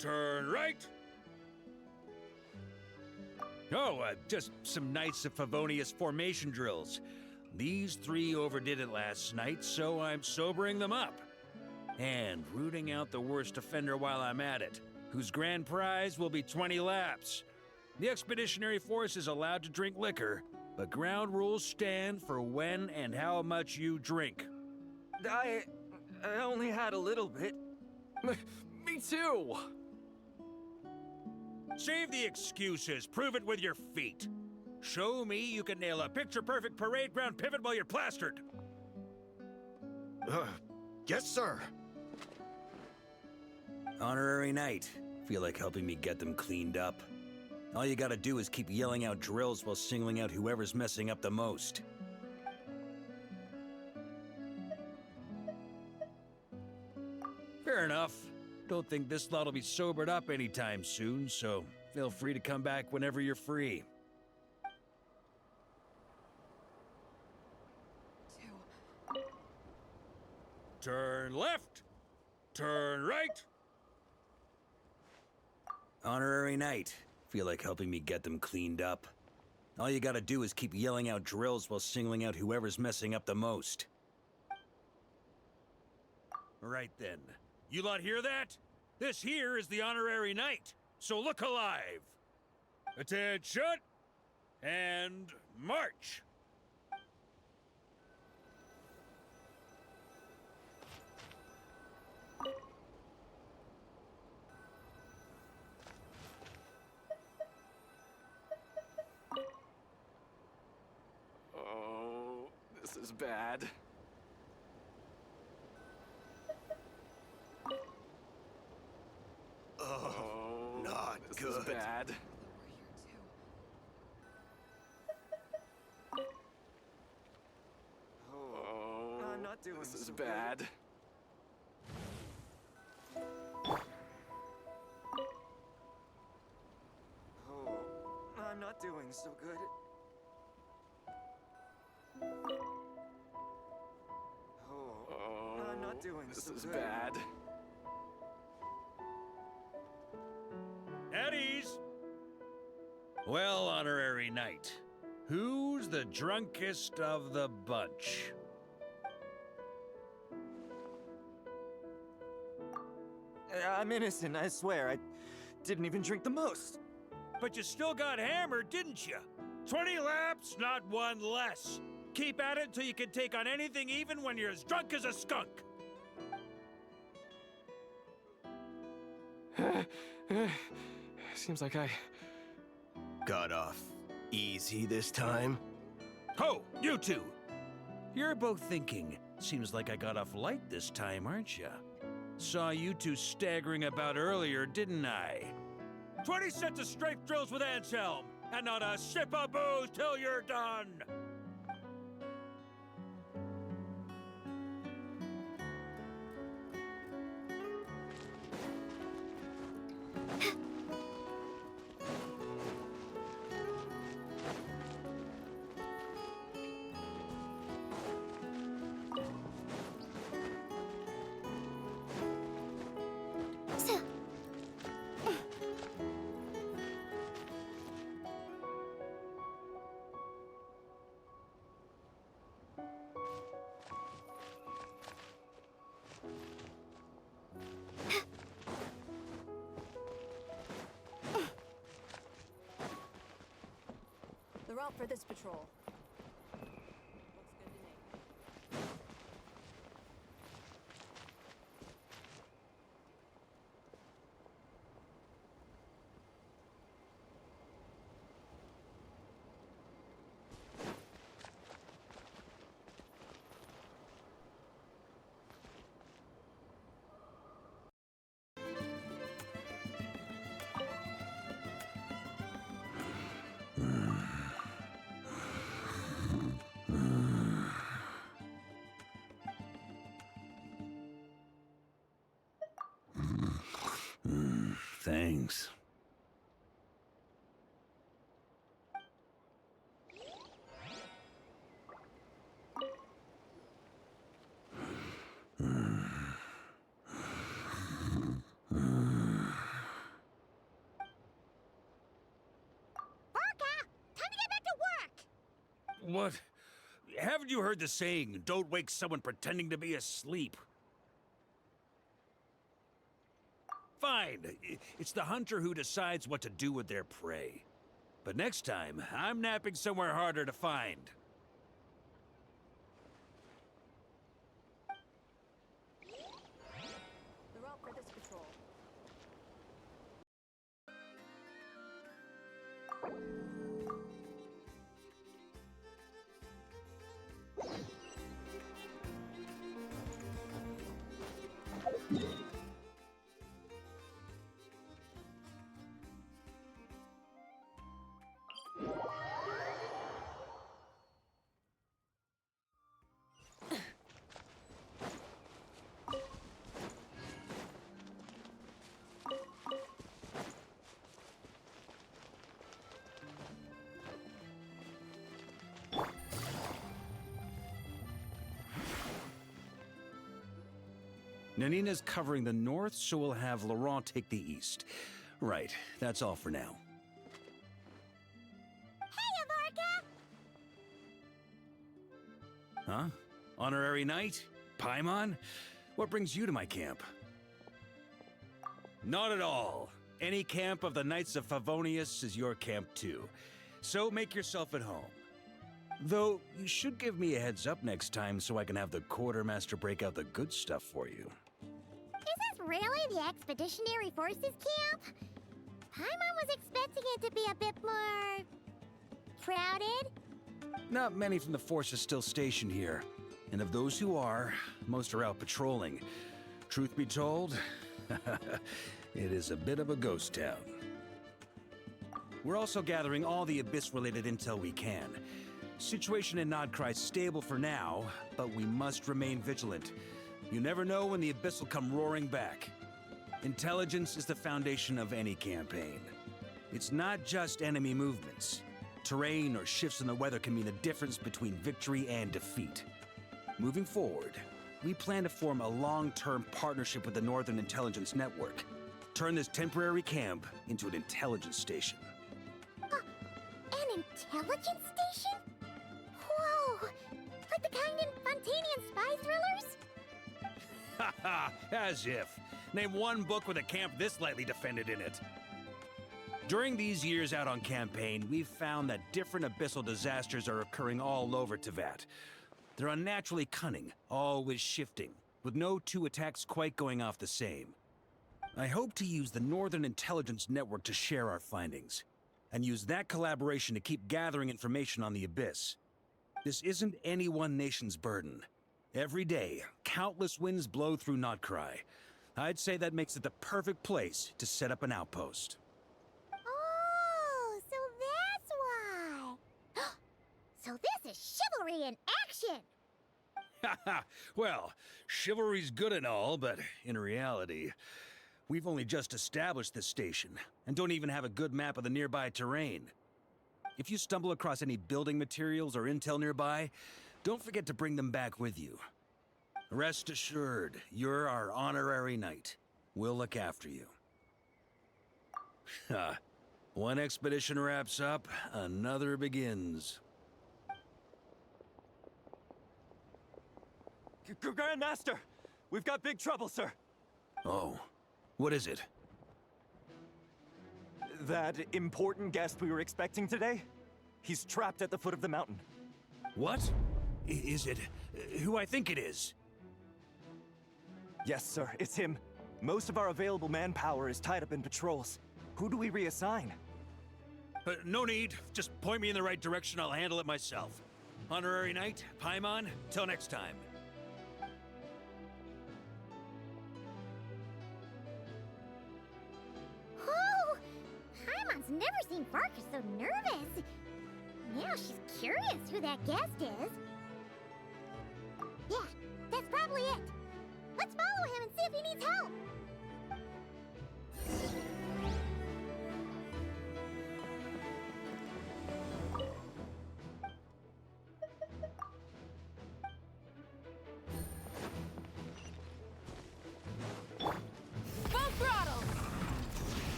Turn right. Oh, just some nice Favonius formation drills. These three overdid it last night, so I'm sobering them up. And rooting out the worst offender while I'm at it, whose grand prize will be 20 laps. The Expeditionary Force is allowed to drink liquor, but ground rules stand for when and how much you drink. I only had a little bit. Me too! Save the excuses, prove it with your feet. Show me you can nail a picture-perfect parade ground pivot while you're plastered. Yes, sir. Honorary Knight. Feel like helping me get them cleaned up? All you gotta do is keep yelling out drills while singling out whoever's messing up the most. Fair enough. Don't think this lot'll be sobered up anytime soon, so feel free to come back whenever you're free. Turn left. Turn right. Honorary Knight. Feel like helping me get them cleaned up? All you gotta do is keep yelling out drills while singling out whoever's messing up the most. Right then. You lot hear that? This here is the Honorary Knight, so look alive. Attention, and march. Oh, this is bad. Oh, not this good. Is bad. Oh, I'm not doing this is so bad. Oh, I'm not doing so good. Oh, I'm not doing this so is good. bad. At ease. Well, Honorary Knight, who's the drunkest of the bunch? I'm innocent, I swear. I didn't even drink the most. But you still got hammered, didn't you? 20 laps, not one less. Keep at it until you can take on anything, even when you're as drunk as a skunk. Seems like I... Got off easy this time. Ho, you two! You're both thinking, seems like I got off light this time, aren't you? Saw you two staggering about earlier, didn't I? 20 sets of strength drills with Anselm, and not a sip of booze till you're done! The route for this patrol. Looks good to me. Thanks. What? Haven't you heard the saying, don't wake someone pretending to be asleep? Fine. It's the hunter who decides what to do with their prey. But next time, I'm napping somewhere harder to find. The route for this patrol. Nanina's covering the north, so we'll have Laurent take the east. Right, that's all for now. Hey, Avarka! Huh? Honorary Knight? Paimon? What brings you to my camp? Not at all. Any camp of the Knights of Favonius is your camp too. So make yourself at home. Though, you should give me a heads up next time so I can have the quartermaster break out the good stuff for you. Is this really the Expeditionary Forces camp? Paimon was expecting it to be a bit more... crowded? Not many from the force are still stationed here. And of those who are, most are out patrolling. Truth be told, it is a bit of a ghost town. We're also gathering all the Abyss-related intel we can. Situation in Nod-Krai is stable for now, but we must remain vigilant. You never know when the Abyss will come roaring back. Intelligence is the foundation of any campaign. It's not just enemy movements. Terrain or shifts in the weather can mean the difference between victory and defeat. Moving forward, we plan to form a long-term partnership with the Northern Intelligence Network. Turn this temporary camp into an intelligence station. An intelligence station? Whoa! Like the kind in Fontanian spy thrillers? Haha, as if. Name one book with a camp this lightly defended in it. During these years out on campaign, we've found that different abyssal disasters are occurring all over Teyvat. They're unnaturally cunning, always shifting, with no two attacks quite going off the same. I hope to use the Northern Intelligence Network to share our findings, and use that collaboration to keep gathering information on the Abyss. This isn't any one nation's burden. Every day, countless winds blow through Nod-Krai. I'd say that makes it the perfect place to set up an outpost. Oh, so that's why! So this is chivalry in action! Haha, well, chivalry's good and all, but in reality, we've only just established this station, and don't even have a good map of the nearby terrain. If you stumble across any building materials or intel nearby, don't forget to bring them back with you. Rest assured, you're our honorary knight. We'll look after you. One expedition wraps up, another begins. Grandmaster! We've got big trouble, sir! Oh, what is it? That important guest we were expecting today? He's trapped at the foot of the mountain. What? Is it who I think it is? Yes, sir, it's him. Most of our available manpower is tied up in patrols. Who do we reassign? No need. Just point me in the right direction. I'll handle it myself. Honorary Knight, Paimon, till next time. Oh! Paimon's never seen Varka so nervous. Now she's curious who that guest is. Yeah, that's probably it. Let's follow him and see if he needs help. Full throttle!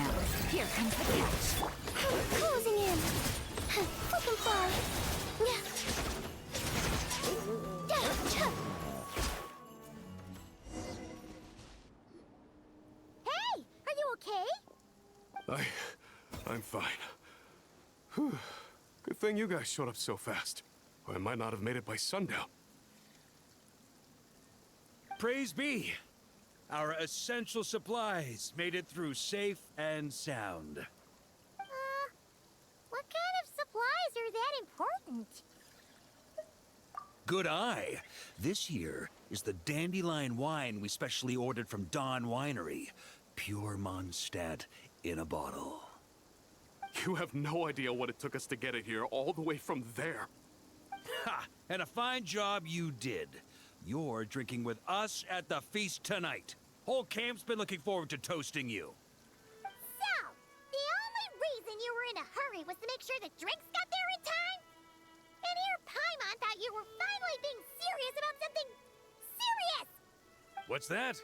now. Here comes the catch. Closing in. Looking far. Hey, are you okay? I'm fine. Whew. Good thing you guys showed up so fast. Or I might not have made it by sundown. Praise be! Our essential supplies made it through safe and sound. What kind of supplies are that important? Good eye. This here is the dandelion wine we specially ordered from Dawn Winery. Pure Mondstadt in a bottle. You have no idea what it took us to get it here, all the way from there. Ha! And a fine job you did. You're drinking with us at the feast tonight. Whole camp's been looking forward to toasting you. So, the only reason you were in a hurry was to make sure the drinks got there in time? And here Paimon thought you were finally being serious about something serious! What's that?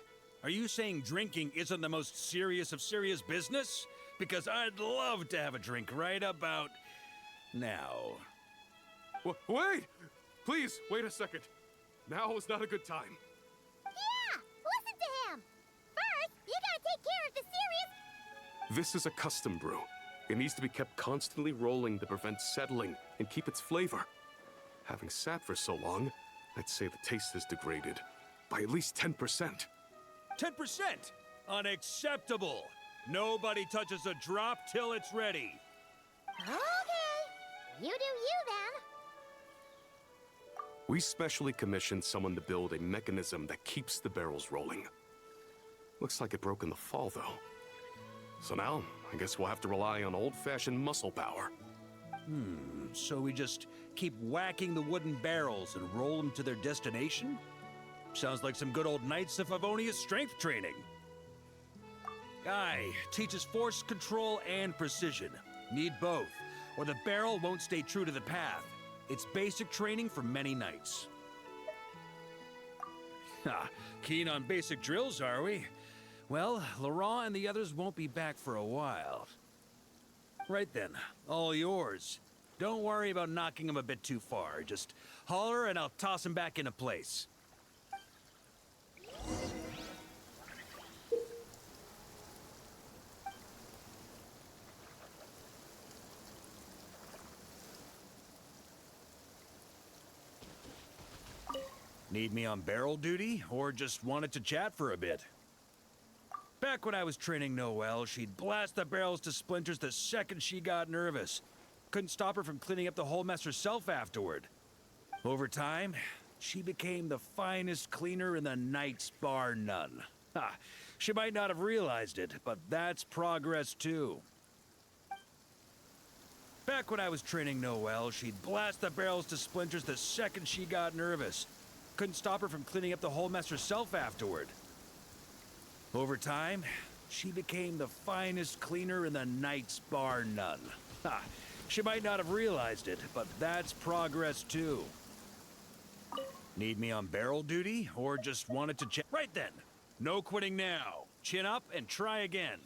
Are you saying drinking isn't the most serious of serious business? Because I'd love to have a drink right about now. Wait! Please, wait a second. Now is not a good time. Yeah! Listen to him! First, you gotta take care of the serious... This is a custom brew. It needs to be kept constantly rolling to prevent settling and keep its flavor. Having sat for so long, I'd say the taste is degraded by at least 10%. 10%? Unacceptable! Nobody touches a drop till it's ready. Okay. You do you, then. We specially commissioned someone to build a mechanism that keeps the barrels rolling. Looks like it broke in the fall, though. So now, I guess we'll have to rely on old-fashioned muscle power. So we just keep whacking the wooden barrels and roll them to their destination? Sounds like some good old Knights of Favonius strength training. Aye, teaches force control and precision. Need both, or the barrel won't stay true to the path. It's basic training for many knights. Ha, keen on basic drills, are we? Well, Laurent and the others won't be back for a while. Right then, all yours. Don't worry about knocking him a bit too far. Just holler and I'll toss him back into place. Need me on barrel duty, or just wanted to chat for a bit? Back when I was training Noelle, she'd blast the barrels to splinters the second she got nervous. Couldn't stop her from cleaning up the whole mess herself afterward. Over time, she became the finest cleaner in the Knights, bar none. Ha! She might not have realized it, but that's progress too. Back when I was training Noelle, she'd blast the barrels to splinters the second she got nervous. Couldn't stop her from cleaning up the whole mess herself afterward. Over time, she became the finest cleaner in the Knights, bar none. Ha! She might not have realized it, but that's progress too. Need me on barrel duty, or just wanted to check? Right then. No quitting now. Chin up and try again.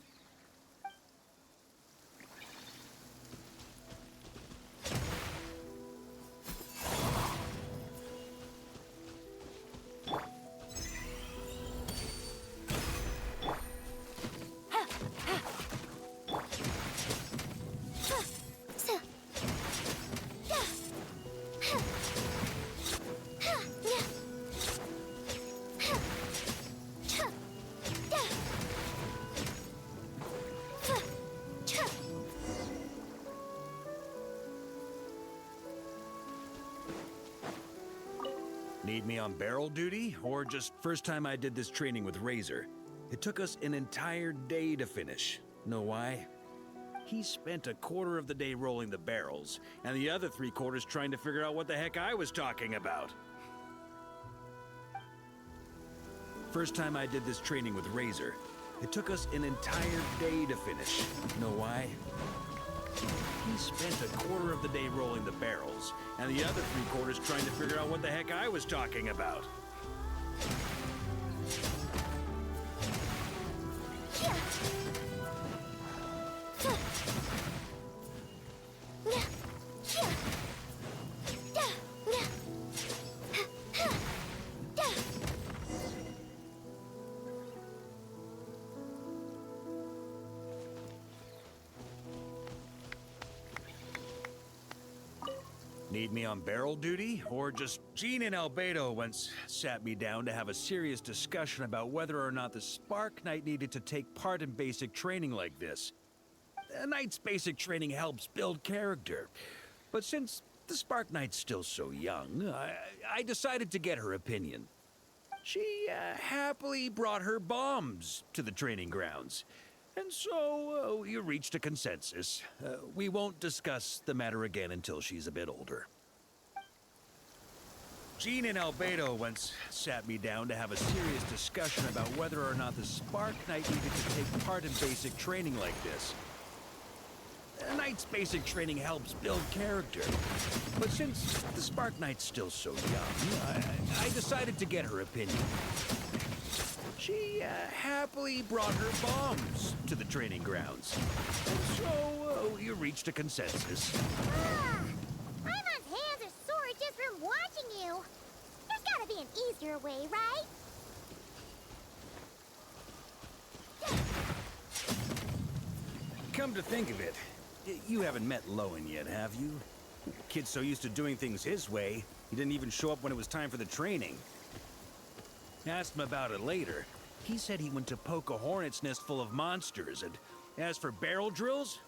Need me on barrel duty, or just first time I did this training with Razor? It took us an entire day to finish. Know why? He spent a quarter of the day rolling the barrels, and the other 3/4 trying to figure out what the heck I was talking about. First time I did this training with Razor, it took us an entire day to finish. Know why? He spent a quarter of the day rolling the barrels, and the other 3/4 trying to figure out what the heck I was talking about. Need me on barrel duty? Or just Gene and Albedo once sat me down to have a serious discussion about whether or not the Spark Knight needed to take part in basic training like this. A Knight's basic training helps build character. But since the Spark Knight's still so young, I decided to get her opinion. She happily brought her bombs to the training grounds. And so we reached a consensus. We won't discuss the matter again until she's a bit older. Gene and Albedo once sat me down to have a serious discussion about whether or not the Spark Knight needed to take part in basic training like this. A Knight's basic training helps build character. But since the Spark Knight's still so young, I decided to get her opinion. She happily brought her bombs to the training grounds. And so we reached a consensus. Paimon's hands are sore just from watching you. There's gotta be an easier way, right? Come to think of it, you haven't met Lowen yet, have you? Kid's so used to doing things his way, he didn't even show up when it was time for the training. Asked him about it later. He said he went to poke a hornet's nest full of monsters, and as for barrel drills,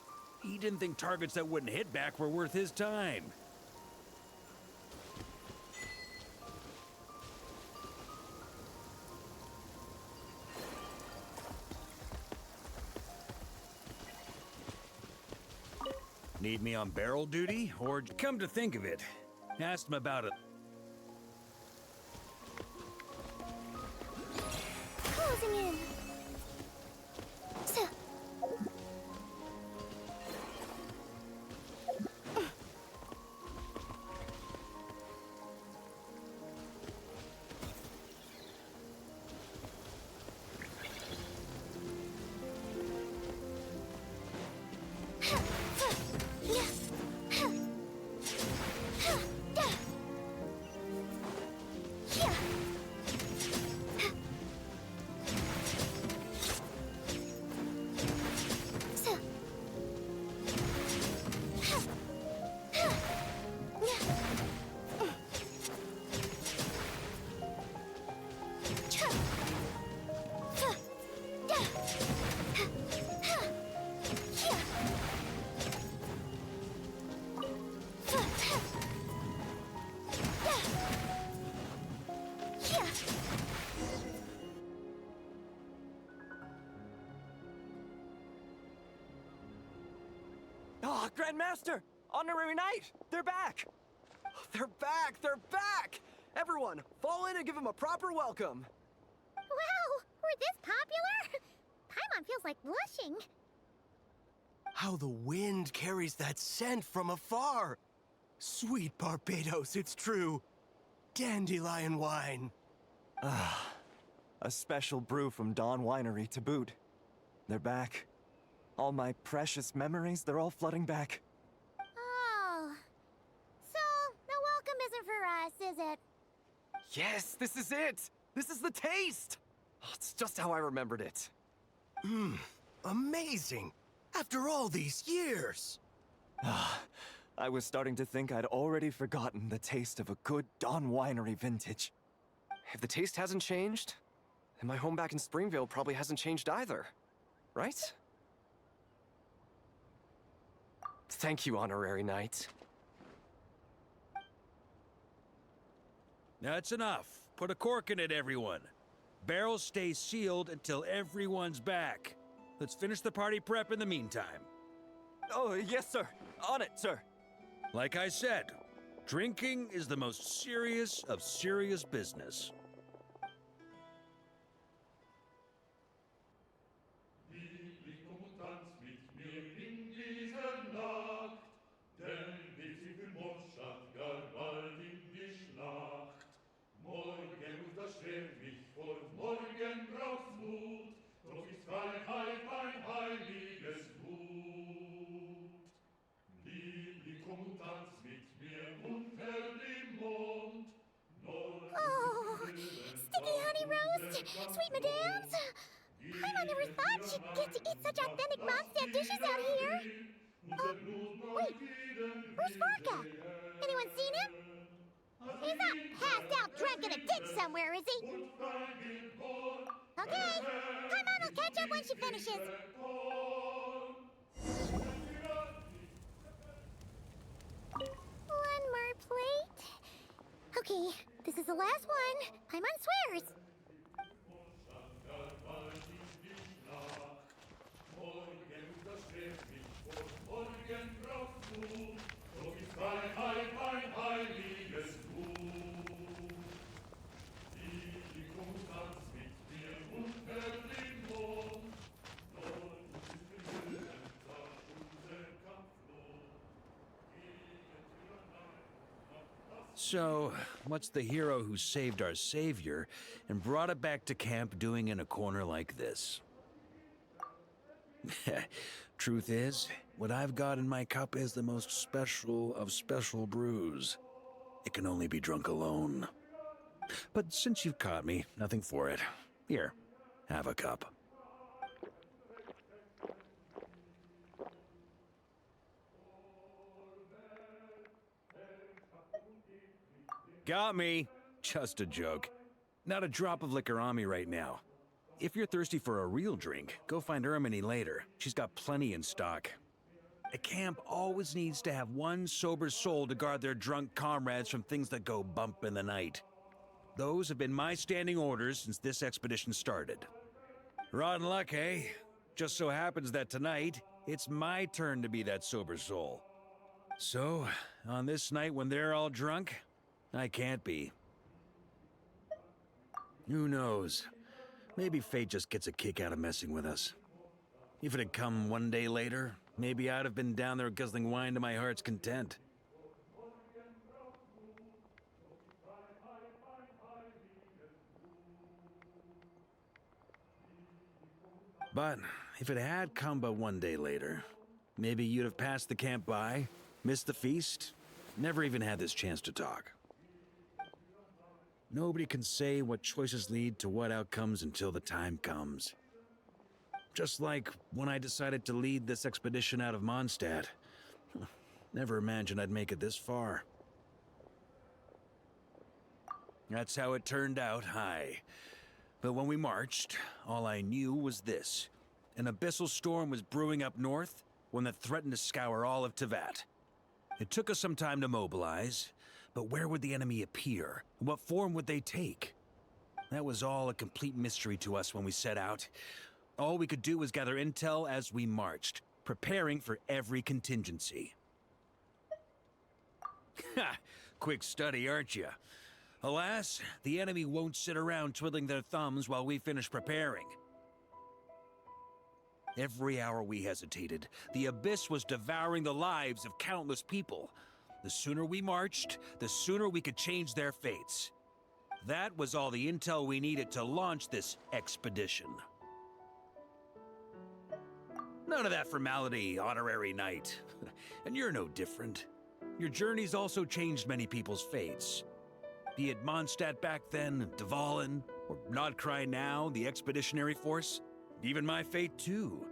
he didn't think targets that wouldn't hit back were worth his time. Need me on barrel duty? Or come to think of it, asked him about it. Closing in. So. Ah, Grandmaster! Honorary Knight! They're back! They're back! They're back! Everyone, fall in and give them a proper welcome. Wow, we're this popular? Paimon feels like blushing. How the wind carries that scent from afar. Sweet Barbados, it's true. Dandelion wine. Ah, a special brew from Dawn Winery to boot. They're back. All my precious memories, they're all flooding back. Oh. So, the welcome isn't for us, is it? Yes, this is it! This is the taste! Oh, it's just how I remembered it. Amazing. After all these years. Ah, I was starting to think I'd already forgotten the taste of a good Dawn Winery vintage. If the taste hasn't changed, then my home back in Springvale probably hasn't changed either. Right? Thank you, Honorary Knight. That's enough. Put a cork in it, everyone. Barrels stay sealed until everyone's back. Let's finish the party prep in the meantime. Oh, yes, sir. On it, sir. Like I said, drinking is the most serious of serious business. Morgen braucht's Mut, doch ist Freiheit mein heiliges Gut. I never thought she'd get to eat such authentic Mondstadt dishes out here. Wait, where's Farka? Anyone seen him? He's not passed out drunk in a ditch somewhere, is he? Okay, Paimon will catch up when she finishes. One more plate. Okay, this is the last one. Paimon swears. So, what's the hero who saved our savior and brought it back to camp doing in a corner like this? Truth is, what I've got in my cup is the most special of special brews. It can only be drunk alone. But since you've caught me, nothing for it. Here, have a cup. Got me. Just a joke. Not a drop of liquor on me right now. If you're thirsty for a real drink, go find Ermini later. She's got plenty in stock. A camp always needs to have one sober soul to guard their drunk comrades from things that go bump in the night. Those have been my standing orders since this expedition started. Rotten luck, eh? Just so happens that tonight, it's my turn to be that sober soul. So, on this night when they're all drunk, I can't be. Who knows? Maybe fate just gets a kick out of messing with us. If it had come one day later, maybe I'd have been down there guzzling wine to my heart's content. But if it had come but one day later, maybe you'd have passed the camp by, missed the feast, never even had this chance to talk. Nobody can say what choices lead to what outcomes until the time comes. Just like when I decided to lead this expedition out of Mondstadt. Never imagined I'd make it this far. That's how it turned out, aye. But when we marched, all I knew was this. An abyssal storm was brewing up north, one that threatened to scour all of Teyvat. It took us some time to mobilize, but where would the enemy appear? What form would they take? That was all a complete mystery to us when we set out. All we could do was gather intel as we marched, preparing for every contingency. Ha! Quick study, aren't you? Alas, the enemy won't sit around twiddling their thumbs while we finish preparing. Every hour we hesitated, the abyss was devouring the lives of countless people. The sooner we marched, the sooner we could change their fates. That was all the intel we needed to launch this expedition. None of that formality, honorary knight. And you're no different. Your journey's also changed many people's fates. Be it Mondstadt back then, Dvalin, or Nod-Krai now, the expeditionary force. Even my fate, too.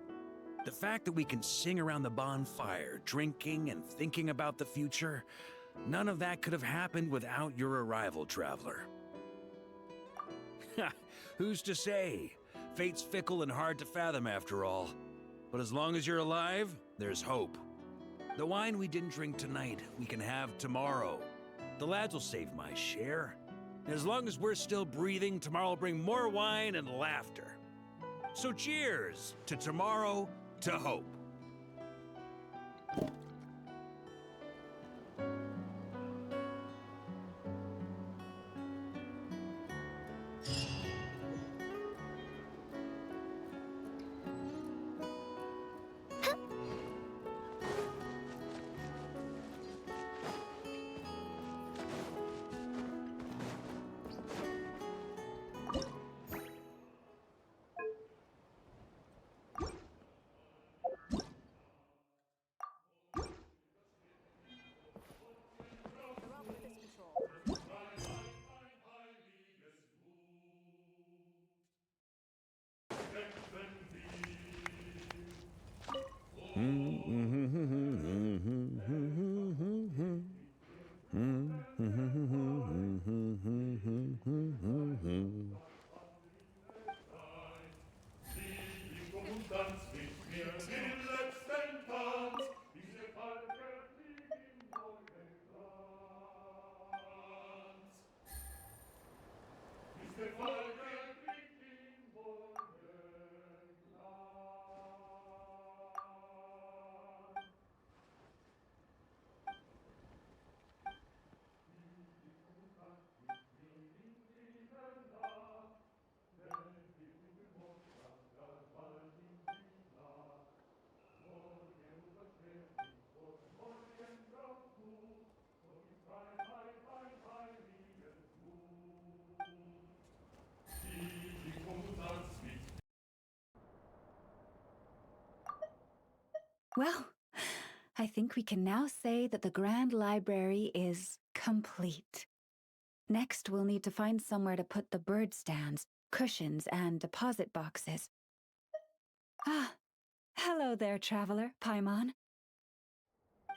The fact that we can sing around the bonfire, drinking and thinking about the future, none of that could have happened without your arrival, traveler. Who's to say? Fate's fickle and hard to fathom after all. But as long as you're alive, there's hope. The wine we didn't drink tonight, we can have tomorrow. The lads will save my share. As long as we're still breathing, tomorrow will bring more wine and laughter. So cheers to tomorrow, to hope. Well, I think we can now say that the Grand Library is complete. Next, we'll need to find somewhere to put the bird stands, cushions, and deposit boxes. Ah, hello there, traveler, Paimon.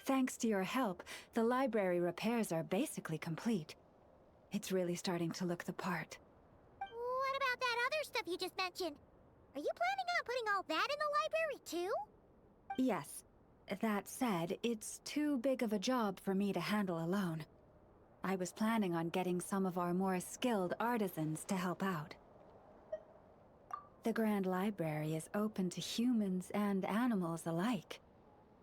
Thanks to your help, the library repairs are basically complete. It's really starting to look the part. What about that other stuff you just mentioned? Are you planning on putting all that in the library too? Yes. That said, it's too big of a job for me to handle alone. I was planning on getting some of our more skilled artisans to help out. The Grand Library is open to humans and animals alike.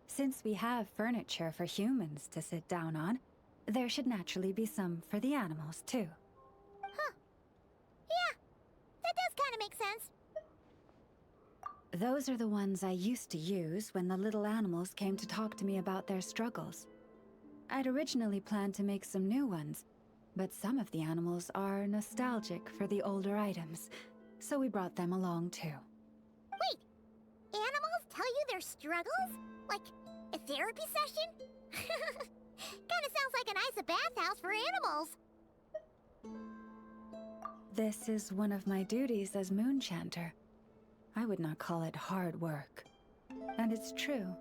Since we have furniture for humans to sit down on, there should naturally be some for the animals too. Huh. Yeah, that does kind of make sense. Those are the ones I used to use when the little animals came to talk to me about their struggles. I'd originally planned to make some new ones, but some of the animals are nostalgic for the older items, so we brought them along too. Wait, animals tell you their struggles? Like a therapy session? Kinda sounds like a nice bathhouse for animals. This is one of my duties as Moonchanter. I would not call it hard work. And it's true.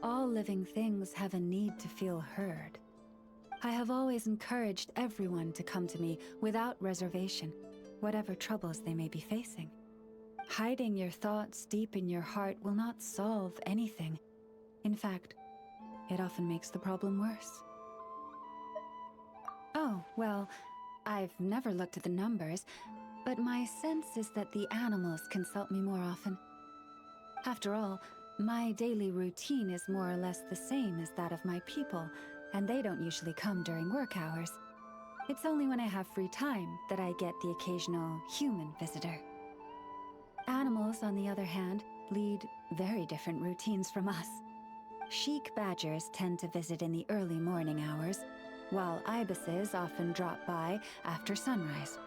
All living things have a need to feel heard. I have always encouraged everyone to come to me without reservation, whatever troubles they may be facing. Hiding your thoughts deep in your heart will not solve anything. In fact, it often makes the problem worse. Oh, well, I've never looked at the numbers, but my sense is that the animals consult me more often. After all, my daily routine is more or less the same as that of my people, and they don't usually come during work hours. It's only when I have free time that I get the occasional human visitor. Animals, on the other hand, lead very different routines from us. Sheik badgers tend to visit in the early morning hours, while ibises often drop by after sunrise.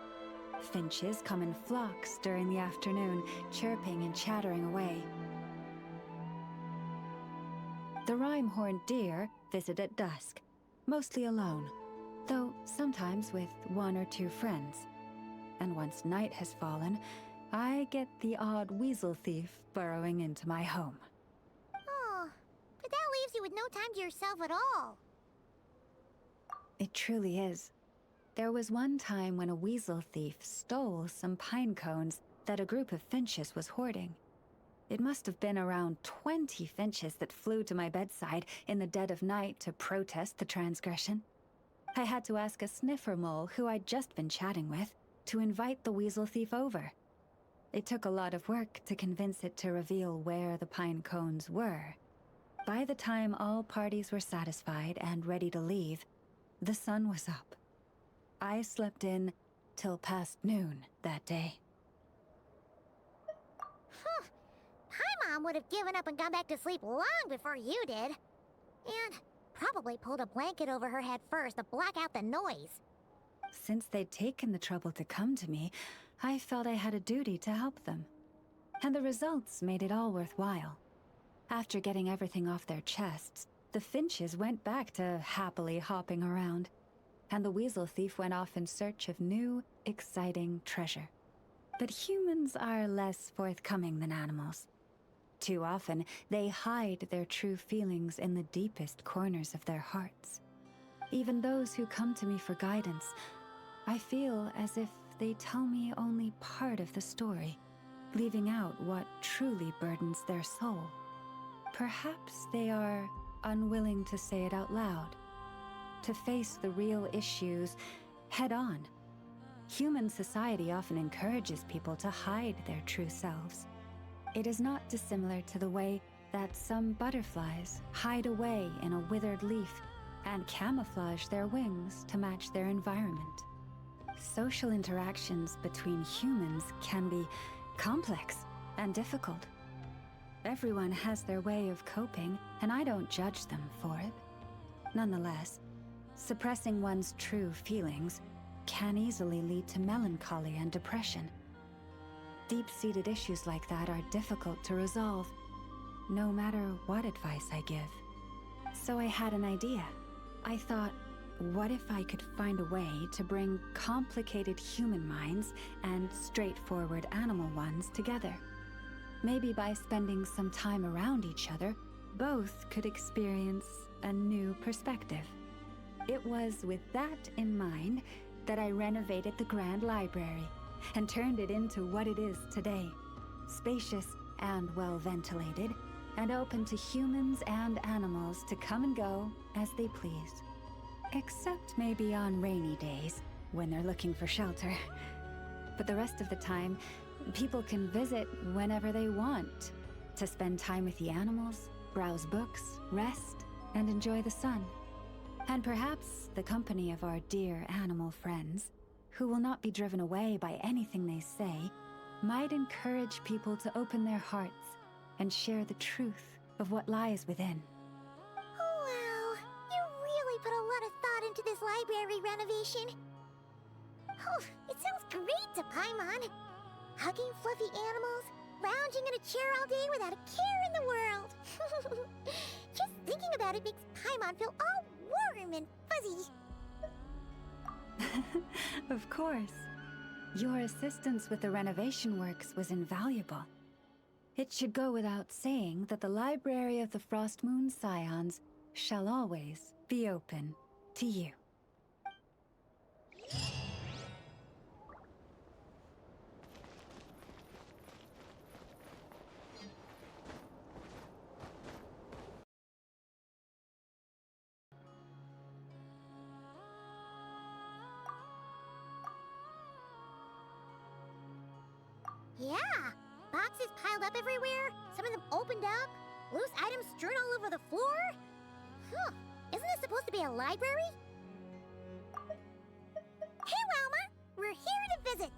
Finches come in flocks during the afternoon, chirping and chattering away. The rhyme-horned deer visit at dusk, mostly alone, though sometimes with one or two friends. And once night has fallen, I get the odd weasel thief burrowing into my home. Oh, but that leaves you with no time to yourself at all. It truly is. There was one time when a weasel thief stole some pine cones that a group of finches was hoarding. It must have been around 20 finches that flew to my bedside in the dead of night to protest the transgression. I had to ask a sniffer mole who I'd just been chatting with to invite the weasel thief over. It took a lot of work to convince it to reveal where the pine cones were. By the time all parties were satisfied and ready to leave, the sun was up. I slept in till past noon that day. Huh. My mom would have given up and gone back to sleep long before you did. And probably pulled a blanket over her head first to block out the noise. Since they'd taken the trouble to come to me, I felt I had a duty to help them. And the results made it all worthwhile. After getting everything off their chests, the finches went back to happily hopping around. And the weasel thief went off in search of new, exciting treasure. But humans are less forthcoming than animals. Too often, they hide their true feelings in the deepest corners of their hearts. Even those who come to me for guidance, I feel as if they tell me only part of the story, leaving out what truly burdens their soul. Perhaps they are unwilling to say it out loud, to face the real issues head on. Human society often encourages people to hide their true selves. It is not dissimilar to the way that some butterflies hide away in a withered leaf and camouflage their wings to match their environment. Social interactions between humans can be complex and difficult. Everyone has their way of coping, and I don't judge them for it. Nonetheless, suppressing one's true feelings can easily lead to melancholy and depression. Deep-seated issues like that are difficult to resolve, no matter what advice I give. So I had an idea. I thought, what if I could find a way to bring complicated human minds and straightforward animal ones together? Maybe by spending some time around each other, both could experience a new perspective. It was with that in mind that I renovated the Grand Library and turned it into what it is today. Spacious and well-ventilated, and open to humans and animals to come and go as they please. Except maybe on rainy days, when they're looking for shelter. But the rest of the time, people can visit whenever they want, to spend time with the animals, browse books, rest, and enjoy the sun. And perhaps the company of our dear animal friends, who will not be driven away by anything they say, might encourage people to open their hearts and share the truth of what lies within. Wow, you really put a lot of thought into this library renovation. Oh, it sounds great to Paimon. Hugging fluffy animals, lounging in a chair all day without a care in the world. Just thinking about it makes Paimon feel all warm and fuzzy. Of course. Your assistance with the renovation works was invaluable. It should go without saying that the Library of the Frost Moon Scions shall always be open to you. Yeah, boxes piled up everywhere, some of them opened up, loose items strewn all over the floor. Huh, isn't this supposed to be a library? Hey, Rama, we're here to visit.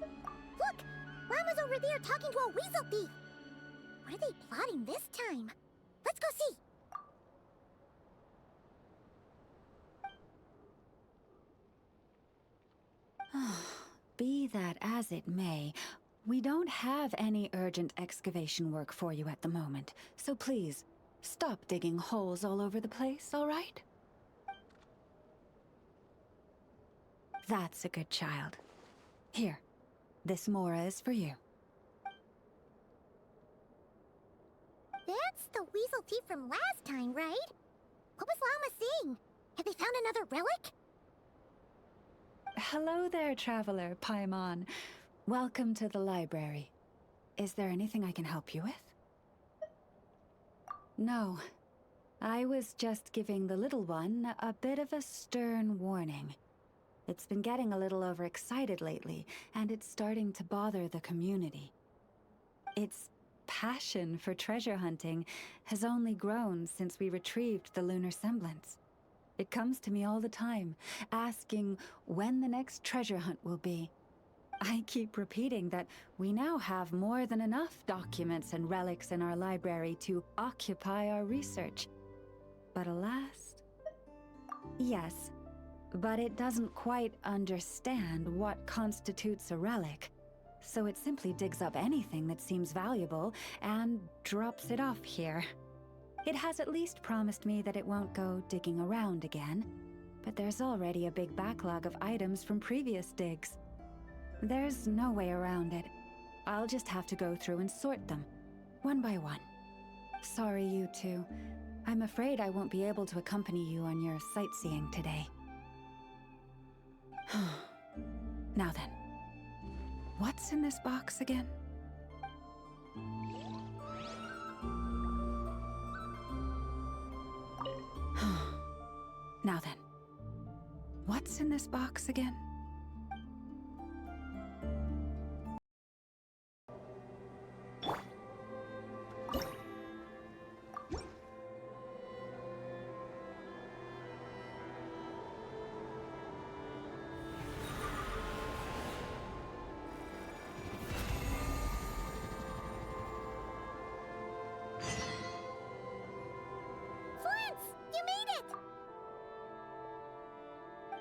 Look, Rama's over there talking to a weasel thief. What are they plotting this time? Let's go see. Be that as it may, we don't have any urgent excavation work for you at the moment, so please, stop digging holes all over the place, all right? That's a good child. Here, this Mora is for you. That's the weasel thief from last time, right? What was Llama saying? Have they found another relic? Hello there, traveler, Paimon. Welcome to the library. Is there anything I can help you with? No. I was just giving the little one a bit of a stern warning. It's been getting a little overexcited lately, and it's starting to bother the community. Its passion for treasure hunting has only grown since we retrieved the lunar semblance. It comes to me all the time, asking when the next treasure hunt will be. I keep repeating that we now have more than enough documents and relics in our library to occupy our research. But alas... Yes, but it doesn't quite understand what constitutes a relic, so it simply digs up anything that seems valuable and drops it off here. It has at least promised me that it won't go digging around again, but there's already a big backlog of items from previous digs. There's no way around it. I'll just have to go through and sort them, one by one. Sorry, you two. I'm afraid I won't be able to accompany you on your sightseeing today. Now then, what's in this box again? Now then, what's in this box again?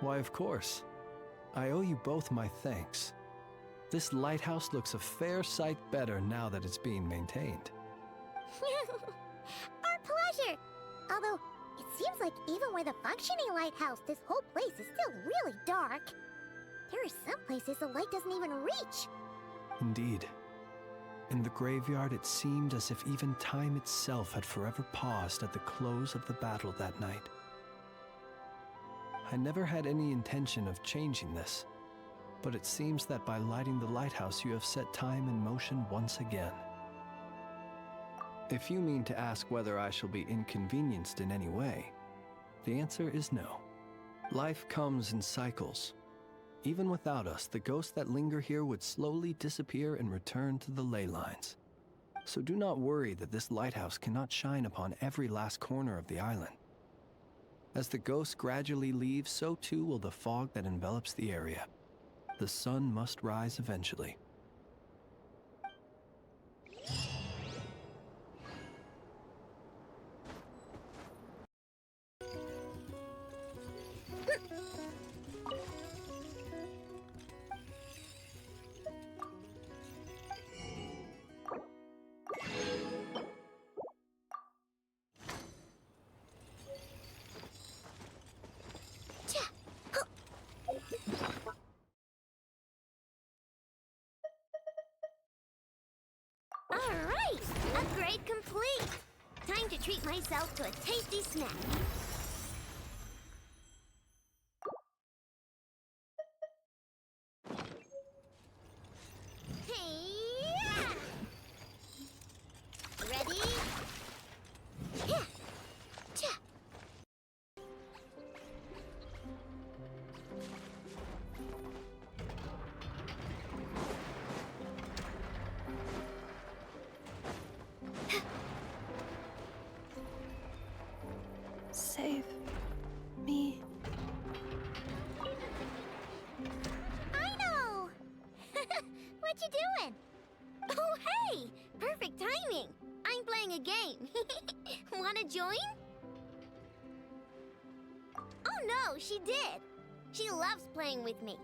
Why, of course. I owe you both my thanks. This lighthouse looks a fair sight better now that it's being maintained. Our pleasure! Although, it seems like even with a functioning lighthouse, this whole place is still really dark. There are some places the light doesn't even reach. Indeed. In the graveyard, it seemed as if even time itself had forever paused at the close of the battle that night. I never had any intention of changing this, but it seems that by lighting the lighthouse you have set time in motion once again. If you mean to ask whether I shall be inconvenienced in any way, the answer is no. Life comes in cycles. Even without us, the ghosts that linger here would slowly disappear and return to the ley lines. So do not worry that this lighthouse cannot shine upon every last corner of the island. As the ghosts gradually leave, so too will the fog that envelops the area. The sun must rise eventually. Alright! Upgrade complete! Time to treat myself to a tasty snack. Hey-ya! Ready? Yeah! Cha! Save me. I know! What you doing? Oh, hey! Perfect timing! I'm playing a game. Wanna join? Oh no, she did! She loves playing with me.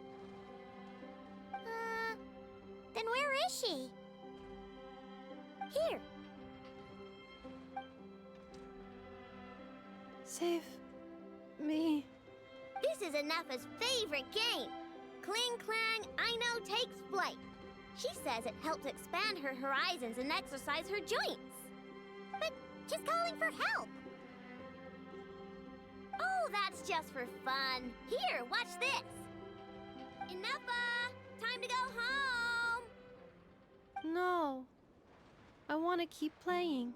Then where is she? Here. Save me. This is Anafa's favorite game. Cling Clang, I Know takes flight. She says it helps expand her horizons and exercise her joints. But she's calling for help. Oh, that's just for fun. Here, watch this. Anafa, time to go home. No. I want to keep playing.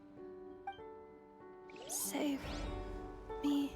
Save me.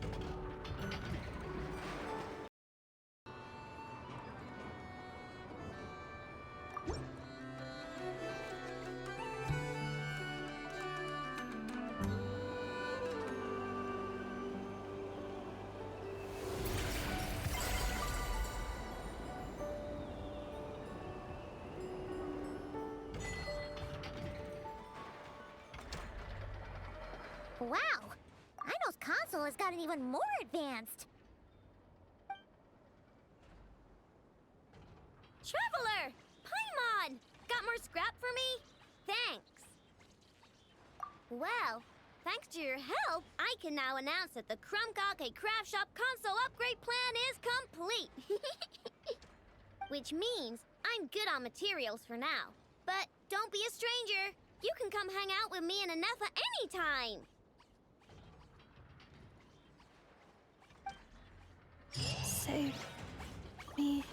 Wow, Ino's console has gotten even more advanced. Traveler! Paimon! Got more scrap for me? Thanks. Well, thanks to your help, I can now announce that the Krumgok Craft Shop console upgrade plan is complete. Which means I'm good on materials for now. But Don't be a stranger. You can come hang out with me and Anefa anytime. Save me.